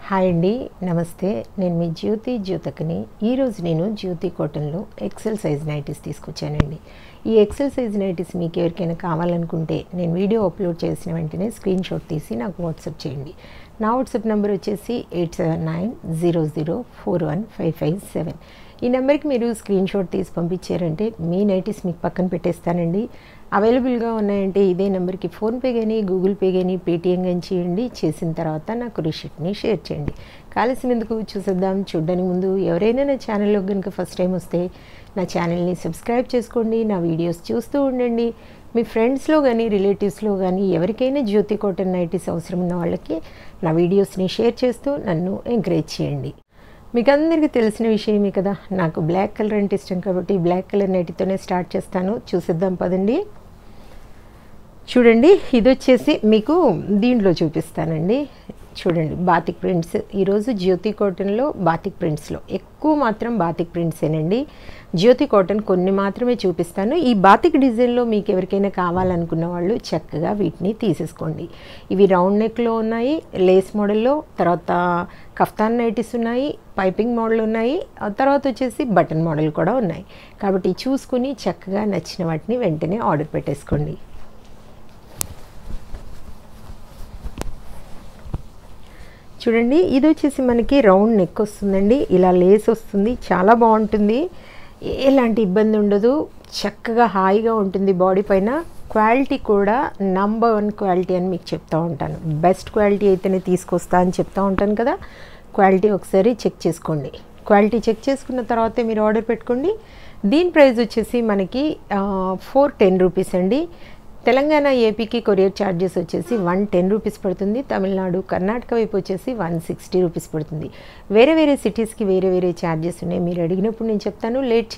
Hi అండి, నమస్తే. నేను మీ జ్యోతికని. ఈరోజు నేను జ్యోతి కాటన్లో ఎక్సెల్ సైజ్ నైటీస్ తీసుకొచ్చానండి. ఈ ఎక్సెల్ సైజ్ నైటీస్ మీకు ఎవరికైనా కావాలనుకుంటే నేను వీడియో అప్లోడ్ చేసిన వెంటనే స్క్రీన్ షాట్ తీసి నాకు వాట్సాప్ చేయండి. నా వాట్సాప్ నెంబర్ వచ్చేసి 8790041557. ఈ నెంబర్కి మీరు స్క్రీన్ షాట్ తీసి పంపించారంటే మీ నైటీస్ మీకు పక్కన పెట్టేస్తానండి. అవైలబుల్గా ఉన్నాయంటే ఇదే నెంబర్కి ఫోన్పే కానీ గూగుల్ పే కానీ పేటిఎం కానీ చేయండి. చేసిన తర్వాత నాకు రిసిప్ట్ని షేర్ చేయండి. కాలసిన ఎందుకు చూసేద్దాం. చూడడానికి ముందు ఎవరైనా నా ఛానల్లో కనుక ఫస్ట్ టైం వస్తే నా ఛానల్ని సబ్స్క్రైబ్ చేసుకోండి. నా వీడియోస్ చూస్తూ ఉండండి. మీ ఫ్రెండ్స్లో కానీ రిలేటివ్స్లో కానీ ఎవరికైనా జ్యోతి కాటన్ నైటీస్ అవసరం ఉన్న వాళ్ళకి నా వీడియోస్ని షేర్ చేస్తూ నన్ను ఎంకరేజ్ చేయండి. మీకు అందరికీ తెలిసిన విషయమే కదా, నాకు బ్లాక్ కలర్ అంటే ఇష్టం కాబట్టి బ్లాక్ కలర్ నైటీతోనే స్టార్ట్ చేస్తాను. చూసేద్దాం పదండి. చూడండి, ఇది వచ్చేసి మీకు దీంట్లో చూపిస్తానండి. చూడండి, బాతిక్ ప్రింట్స్. ఈరోజు జ్యోతి కాటన్లో బాతిక్ ప్రింట్స్లో ఎక్కువ మాత్రం బాతిక్ ప్రింట్సేనండి. జ్యోతి కాటన్ కొన్ని మాత్రమే చూపిస్తాను. ఈ బాతిక్ డిజైన్లో మీకు ఎవరికైనా కావాలనుకున్న వాళ్ళు చక్కగా వీటిని తీసేసుకోండి. ఇవి రౌండ్ నెక్లో ఉన్నాయి, లేస్ మోడల్లో, తర్వాత కఫ్తాన్ నైటీస్ ఉన్నాయి, పైపింగ్ మోడల్ ఉన్నాయి, తర్వాత వచ్చేసి బటన్ మోడల్ కూడా ఉన్నాయి. కాబట్టి చూసుకుని చక్కగా నచ్చిన వాటిని వెంటనే ఆర్డర్ పెట్టేసుకోండి. చూడండి, ఇది వచ్చేసి మనకి రౌండ్ నెక్ వస్తుందండి. ఇలా లేస్ వస్తుంది, చాలా బాగుంటుంది. ఎలాంటి ఇబ్బంది ఉండదు, చక్కగా హాయిగా ఉంటుంది బాడీ పైన. క్వాలిటీ కూడా నంబర్ 1 క్వాలిటీ అని మీకు చెప్తూ ఉంటాను. బెస్ట్ క్వాలిటీ అయితేనే తీసుకొస్తా అని చెప్తూ ఉంటాను కదా. క్వాలిటీ ఒకసారి చెక్ చేసుకోండి. క్వాలిటీ చెక్ చేసుకున్న తర్వాతే మీరు ఆర్డర్ పెట్టుకోండి. దీని ప్రైస్ వచ్చేసి మనకి 410 రూపీస్ అండి. తెలంగాణ ఏపీకి కొరియర్ ఛార్జెస్ వచ్చేసి 110 రూపీస్ పడుతుంది. తమిళనాడు కర్ణాటక వైపు వచ్చేసి 160 రూపీస్ పడుతుంది. వేరే వేరే సిటీస్కి వేరే వేరే ఛార్జెస్ ఉన్నాయి. మీరు అడిగినప్పుడు నేను చెప్తాను. వెయిట్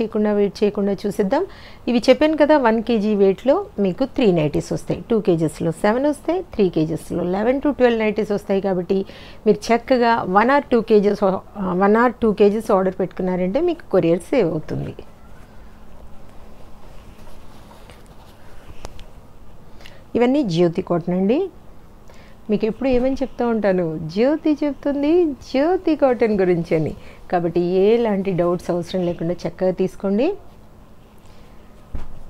చేయకుండా చూసేద్దాం. ఇవి చెప్పాను కదా, 1 kg వెయిట్లో మీకు 3 నైటీస్ వస్తాయి. 2 kgsలో 7 వస్తాయి, 3 kgsలో 11 to 12 నైటీస్ వస్తాయి. కాబట్టి మీరు చక్కగా 1 or 2 kgs ఆర్డర్ పెట్టుకున్నారంటే మీకు కొరియర్ సేవ్ అవుతుంది. ఇవన్నీ జ్యోతి కాటన్ అండి. మీకు ఎప్పుడు ఏమని చెప్తూ ఉంటాను, జ్యోతి చెప్తుంది జ్యోతి కాటన్ గురించి అని. కాబట్టి ఎలాంటి డౌట్స్ అవసరం లేకుండా చక్కగా తీసుకోండి.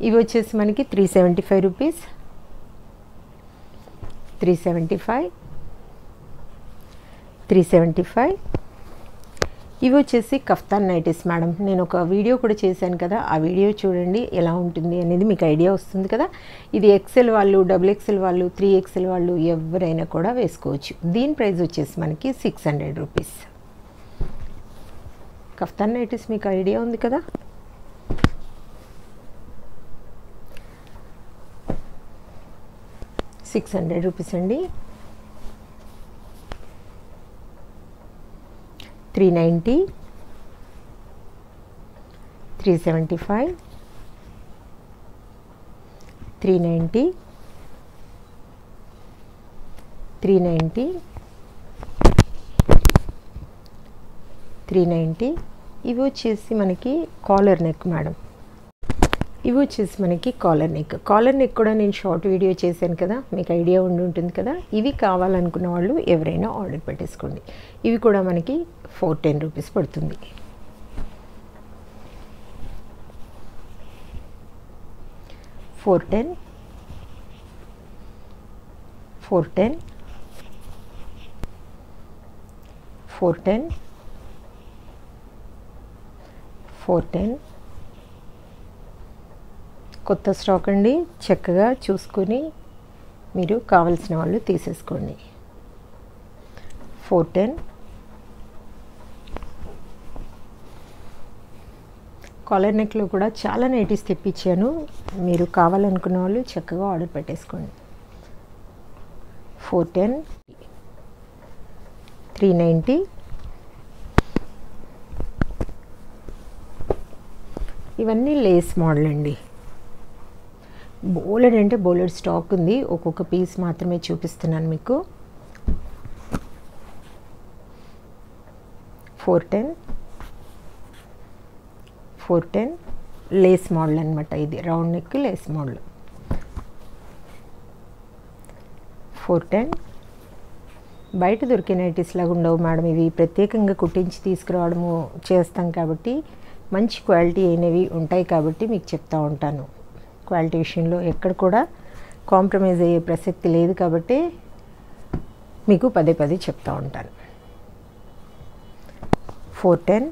ఇవి వచ్చేసి మనకి 375 రూపీస్, 375. ఇవి వచ్చేసి కఫ్తాన్ నైటీస్ మేడం. నేను ఒక వీడియో కూడా చేశాను కదా, ఆ వీడియో చూడండి ఎలా ఉంటుంది అనేది మీకు ఐడియా వస్తుంది కదా. ఇది ఎక్సెల్ వాళ్ళు, XXL వాళ్ళు, 3XL వాళ్ళు ఎవరైనా కూడా వేసుకోవచ్చు. దీని ప్రైస్ వచ్చేసి మనకి 600 రూపీస్. కఫ్తాన్ నైటీస్ మీకు ఐడియా ఉంది కదా. ₹600 అండి. 390, 375, 390, 390, 390. ఇవి వచ్చేసి మనకి కాలర్ నెక్ మేడం. ఇవి వచ్చేసి మనకి కాలర్ నెక్ కూడా నేను షార్ట్ వీడియో చేశాను కదా, మీకు ఐడియా ఉంటుంది కదా. ఇవి కావాలనుకున్న వాళ్ళు ఎవరైనా ఆర్డర్ పెట్టేసుకోండి. ఇవి కూడా మనకి 410 రూపీస్ పడుతుంది. $410, $410, $410, $410. కొత్త స్టాక్ అండి. చక్కగా చూసుకొని మీరు కావలసిన వాళ్ళు తీసేసుకోండి. 410. కాలర్ నెక్లో కూడా చాలా నైటీస్ తెప్పించాను. మీరు కావాలనుకున్న వాళ్ళు చక్కగా ఆర్డర్ పెట్టేసుకోండి. 410, 390. ఇవన్నీ లేస్ మోడల్ అండి. బోలెడ్ స్టాక్ ఉంది. ఒక్కొక్క పీస్ మాత్రమే చూపిస్తున్నాను మీకు. 410 లేస్ మోడల్ అనమాట. ఇది రౌండ్ నెక్ లేస్ మోడల్. 410, బయట దొరికే నైటీస్ లాగా ఉండవు మేడం, ఇవి ప్రత్యేకంగా కుట్టించి తీసుకురావడము చేస్తాం కాబట్టి మంచి క్వాలిటీ అయినవి ఉంటాయి కాబట్టి మీకు చెప్తా ఉంటాను. క్వాలిటీ విషయంలో ఎక్కడ కూడా కాంప్రమైజ్ అయ్యే ప్రసక్తి లేదు కాబట్టి మీకు పదే పదే చెప్తా ఉంటాను. 410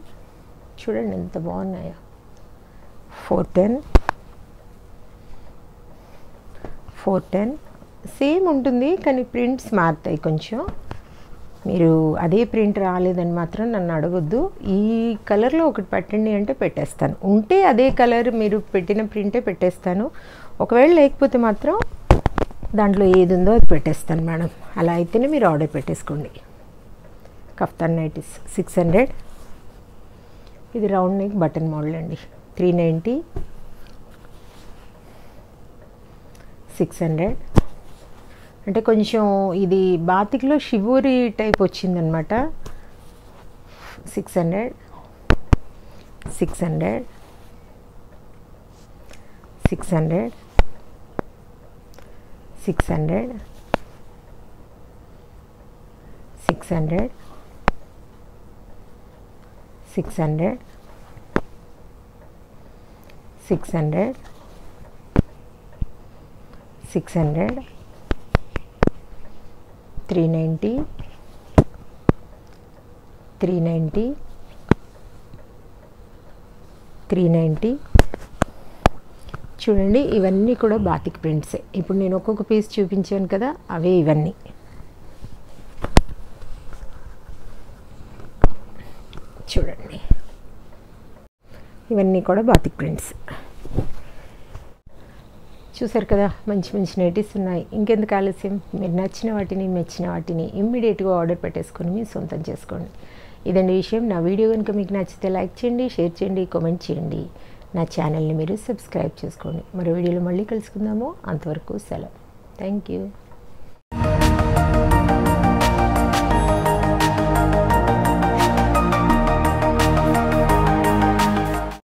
చూడండి ఎంత బాగున్నాయో. 410 సేమ్ ఉంటుంది కానీ ప్రింట్స్ మారుతాయి కొంచెం. మీరు అదే ప్రింట్ రాలేదని మాత్రం నన్ను అడగొద్దు. ఈ కలర్లో ఒకటి పెట్టండి అంటే పెట్టేస్తాను. ఉంటే అదే కలర్ మీరు పెట్టిన ప్రింటే పెట్టేస్తాను. ఒకవేళ లేకపోతే మాత్రం దాంట్లో ఏది ఉందో అది పెట్టేస్తాను మేడం. అలా అయితేనే మీరు ఆర్డర్ పెట్టేసుకోండి. Kaftan nighties 600. ఇది రౌండ్ నెక్ బటన్ మోడల్ అండి. 390. 600. అంటే కొంచెం ఇది బాతిక్లో షిబోరి టైప్ వచ్చిందనమాట. 600. 600. 600. 600. 600. 600. 600. 600. 390. 390. 390. చూడండి ఇవన్నీ కూడా బాతిక్ ప్రింట్సే. ఇప్పుడు నేను ఒక్కొక్క పీస్ చూపించాను కదా, అవే ఇవన్నీ. చూడండి ఇవన్నీ కూడా బాతిక్ ప్రింట్స్. చూసారు కదా, మంచి మంచి నైటీస్ ఉన్నాయి. ఇంకెందుకు ఆలస్యం, మీరు నచ్చిన వాటిని మెచ్చిన వాటిని ఇమ్మీడియట్గా ఆర్డర్ పెట్టేసుకొని మీ సొంతం చేసుకోండి. ఇదండి విషయం. నా వీడియో కనుక మీకు నచ్చితే లైక్ చేయండి, షేర్ చేయండి, కామెంట్ చేయండి. నా ఛానల్ని మీరు సబ్స్క్రైబ్ చేసుకోండి. మరో వీడియోలో మళ్ళీ కలుసుకుందాము. అంతవరకు సెలవు. Thank you.